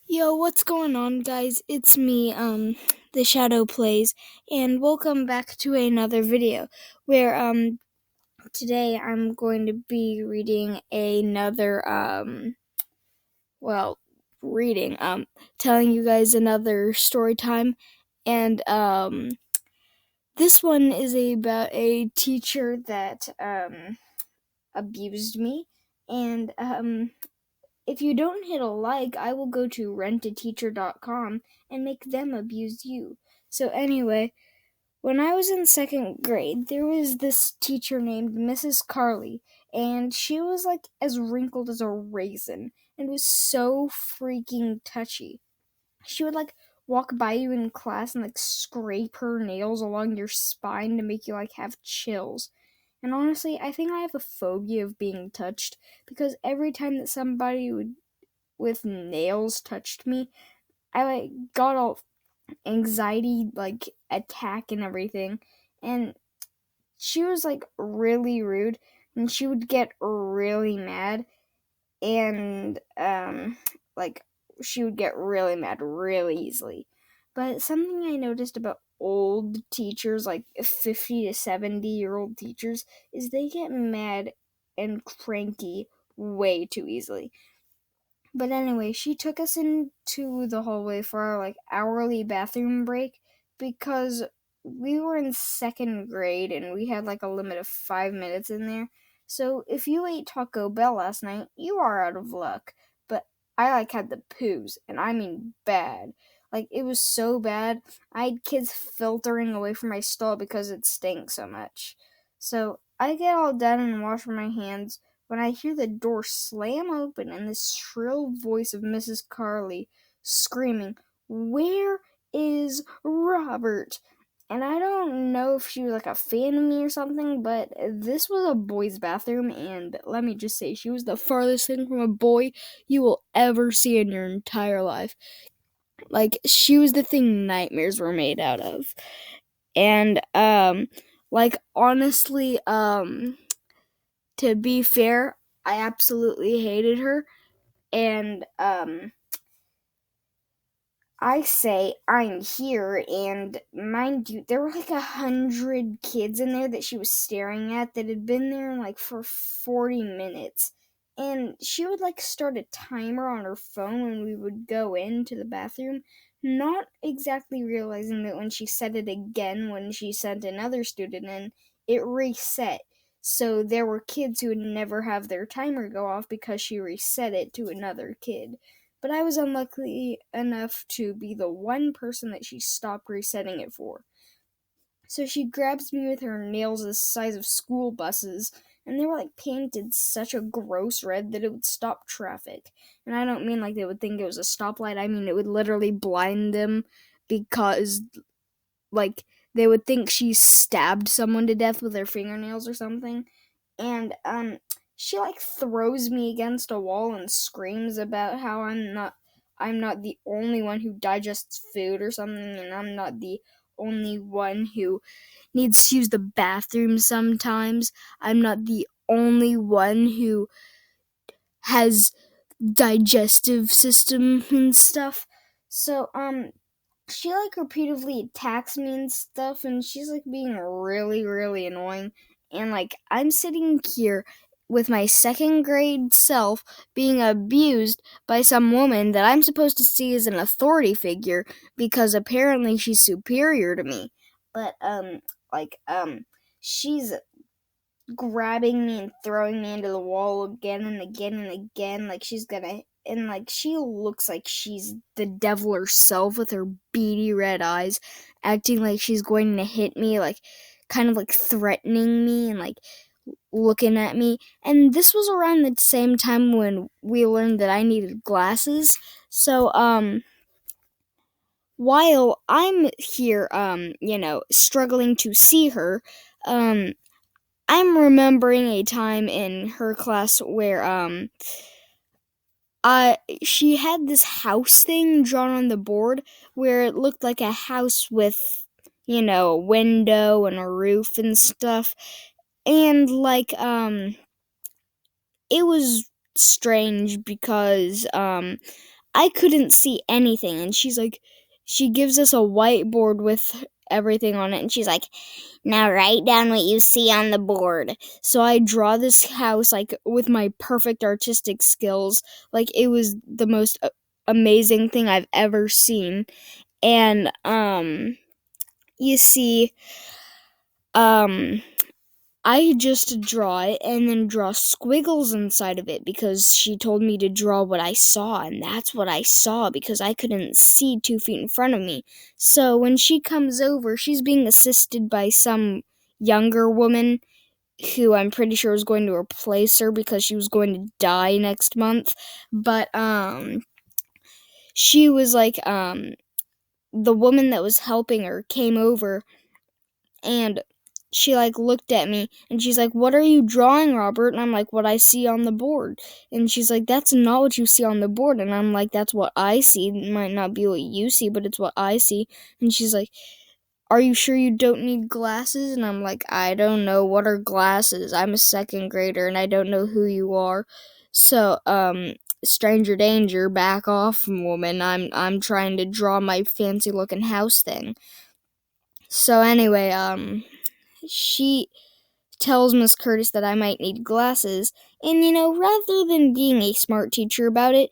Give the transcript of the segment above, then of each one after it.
Yo, what's going on, guys? It's me, The Shadow Plays, and welcome back to another video where, today I'm going to be reading another, telling you guys another story time, and, this one is about a teacher that, abused me, and, if you don't hit a like, I will go to rentateacher.com and make them abuse you. So, anyway, when I was in second grade, there was this teacher named Mrs. Carly, and she was like as wrinkled as a raisin and was so freaking touchy. She would like walk by you in class and like scrape her nails along your spine to make you like have chills. And honestly, I think I have a phobia of being touched because every time that somebody with nails touched me, I like got all anxiety like attack and everything. And she was like really rude and she would get really mad and like she would get really mad really easily. But something I noticed about old teachers, like 50 to 70-year-old teachers, is they get mad and cranky way too easily. But anyway, she took us into the hallway for our like hourly bathroom break because we were in second grade and we had like a limit of 5 minutes in there. So if you ate Taco Bell last night, you are out of luck. But I like had the poos, and I mean bad. Like it was so bad. I had kids filtering away from my stall because it stank so much. So I get all done and wash my hands when I hear the door slam open and the shrill voice of Mrs. Carly screaming, "Where is Robert?" And I don't know if she was like a fan of me or something, but this was a boy's bathroom, and let me just say, she was the farthest thing from a boy you will ever see in your entire life. Like, she was the thing nightmares were made out of. And, like, honestly, to be fair, I absolutely hated her. And I say I'm here, and mind you, there were like 100 kids in there that she was staring at that had been there like for 40 minutes. And she would like start a timer on her phone when we would go into the bathroom, not exactly realizing that when she said it again, when she sent another student in, it reset. So there were kids who would never have their timer go off because she reset it to another kid. But I was unlucky enough to be the one person that she stopped resetting it for. So she grabs me with her nails the size of school buses, and they were like painted such a gross red that it would stop traffic. And I don't mean like they would think it was a stoplight, I mean it would literally blind them because like they would think she stabbed someone to death with her fingernails or something. And she like throws me against a wall and screams about how I'm not the only one who digests food or something, and I'm not the only one who needs to use the bathroom sometimes. I'm not the only one who has digestive system and stuff. So she like repeatedly attacks me and stuff, and she's like being really really annoying. And like I'm sitting here with my second grade self being abused by some woman that I'm supposed to see as an authority figure because apparently she's superior to me. But she's grabbing me and throwing me into the wall again and again and again, like she's gonna. And like she looks like she's the devil herself with her beady red eyes, acting like she's going to hit me, like kind of like threatening me and like looking at me. And this was around the same time when we learned that I needed glasses. So while I'm here struggling to see her, um I'm remembering a time in her class where she had this house thing drawn on the board where it looked like a house with a window and a roof and stuff. And like it was strange because I couldn't see anything, and she gives us a whiteboard with everything on it, and she's like, now write down what you see on the board. So I draw this house, like, with my perfect artistic skills. Like, it was the most amazing thing I've ever seen. And, you see, I just draw it and then draw squiggles inside of it because she told me to draw what I saw, and that's what I saw because I couldn't see 2 feet in front of me. So when she comes over, she's being assisted by some younger woman who I'm pretty sure was going to replace her because she was going to die next month. But she was like, the woman that was helping her came over, and she like looked at me and she's like, what are you drawing, Robert? And I'm like, what I see on the board. And she's like, that's not what you see on the board. And I'm like, that's what I see. It might not be what you see, but it's what I see. And she's like, are you sure you don't need glasses? And I'm like, I don't know. What are glasses? I'm a second grader and I don't know who you are. So, stranger danger, back off, woman. I'm trying to draw my fancy looking house thing. So anyway, she tells Miss Curtis that I might need glasses, and rather than being a smart teacher about it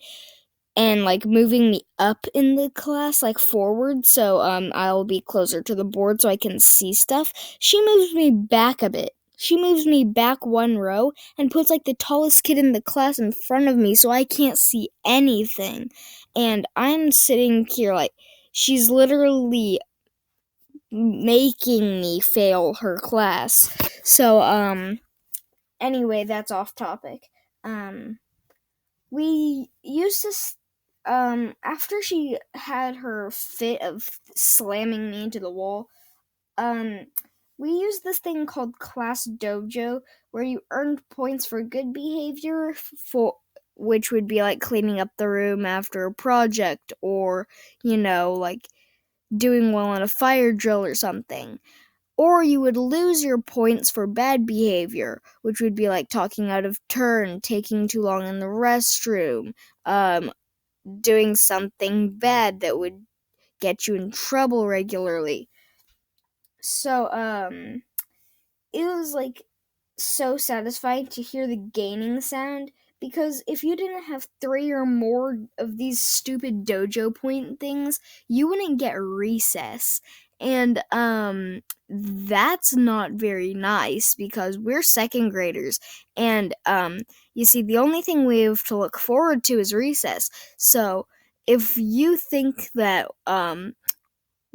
and like moving me up in the class, like forward, so I'll be closer to the board so I can see stuff, she moves me back a bit. She moves me back 1 row and puts like the tallest kid in the class in front of me so I can't see anything. And I'm sitting here like, she's literally making me fail her class. So, anyway, that's off topic. We used to, after she had her fit of slamming me into the wall, we used this thing called Class Dojo, where you earned points for good behavior, for which would be like cleaning up the room after a project, or, like doing well in a fire drill or something. Or you would lose your points for bad behavior, which would be like talking out of turn, taking too long in the restroom, doing something bad that would get you in trouble regularly. So, it was like so satisfying to hear the gaining sound, because if you didn't have 3 or more of these stupid dojo point things, you wouldn't get recess. And that's not very nice because we're second graders, and you see, the only thing we have to look forward to is recess. So if you think that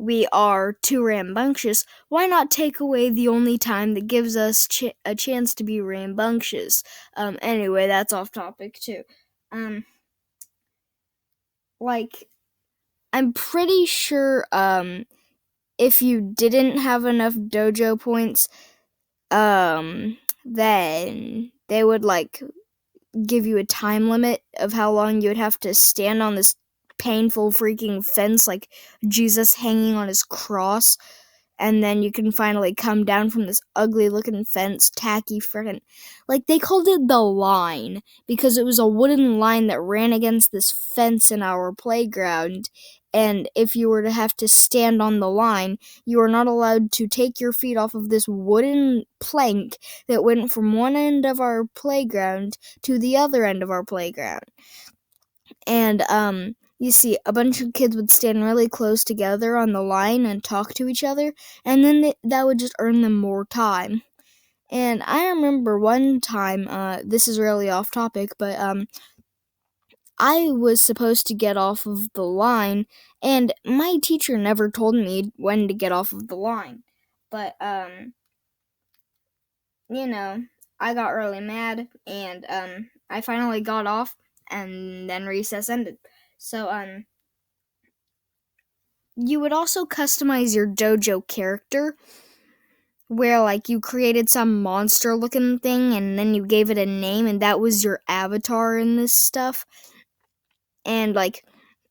we are too rambunctious, why not take away the only time that gives us a chance to be rambunctious? Anyway, that's off topic too. Like, I'm pretty sure, if you didn't have enough dojo points, then they would, like, give you a time limit of how long you would have to stand on this painful freaking fence like Jesus hanging on his cross, and then you can finally come down from this ugly looking fence, tacky frickin'. Like, they called it the line because it was a wooden line that ran against this fence in our playground, and if you were to have to stand on the line, you were not allowed to take your feet off of this wooden plank that went from one end of our playground to the other end of our playground. And you see, a bunch of kids would stand really close together on the line and talk to each other, and then that would just earn them more time. And I remember one time, this is really off topic, but I was supposed to get off of the line, and my teacher never told me when to get off of the line. But, I got really mad, and I finally got off, and then recess ended. So, you would also customize your dojo character, where like you created some monster looking thing and then you gave it a name, and that was your avatar in this stuff. And like,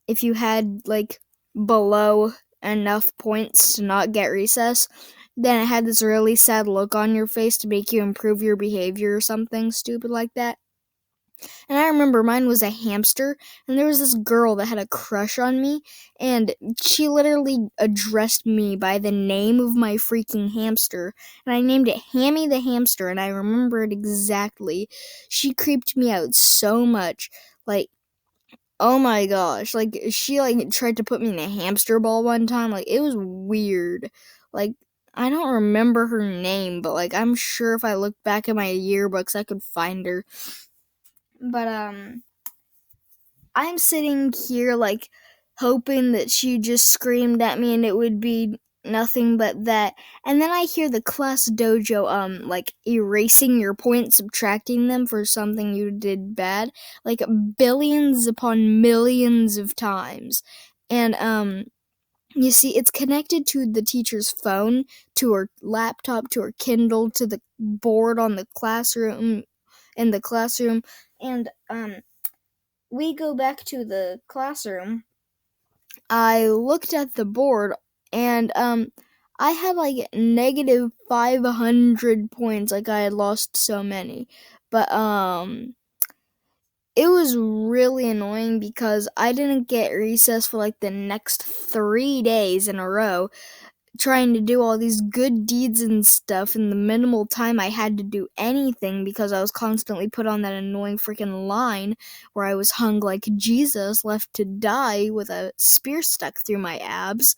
if you had like below enough points to not get recess, then it had this really sad look on your face to make you improve your behavior or something stupid like that. And I remember mine was a hamster, and there was this girl that had a crush on me, and she literally addressed me by the name of my freaking hamster, and I named it Hammy the hamster, and I remember it exactly. She creeped me out so much. Like, oh my gosh, like she like tried to put me in a hamster ball one time. Like, it was weird. Like, I don't remember her name, but like I'm sure if I looked back at my yearbooks I could find her. But I'm sitting here like hoping that she just screamed at me and it would be nothing but that. And then I hear the class dojo like erasing your points, subtracting them for something you did bad, like billions upon millions of times. And you see, it's connected to the teacher's phone, to her laptop, to her Kindle, to the board on the classroom in the classroom. And we go back to the classroom. I looked at the board and I had like negative 500 points, like I had lost so many. But it was really annoying because I didn't get recess for like the next 3 days in a row, trying to do all these good deeds and stuff in the minimal time I had to do anything because I was constantly put on that annoying freaking line where I was hung like Jesus, left to die with a spear stuck through my abs.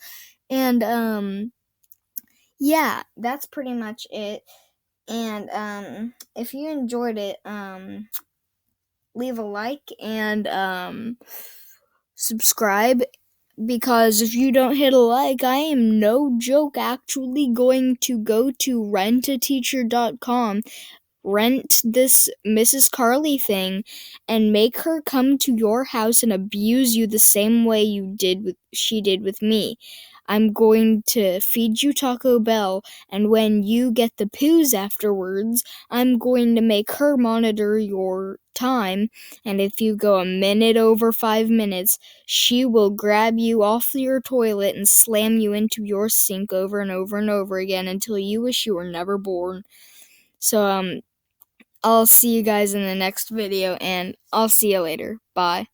And yeah, that's pretty much it. And if you enjoyed it, leave a like and subscribe, because if you don't hit a like, I am no joke actually going to go to rentateacher.com, rent this Mrs. Carly thing, and make her come to your house and abuse you the same way she did with me. I'm going to feed you Taco Bell, and when you get the poos afterwards, I'm going to make her monitor your time, and if you go a minute over 5 minutes, she will grab you off your toilet and slam you into your sink over and over and over again until you wish you were never born. So, I'll see you guys in the next video, and I'll see you later. Bye.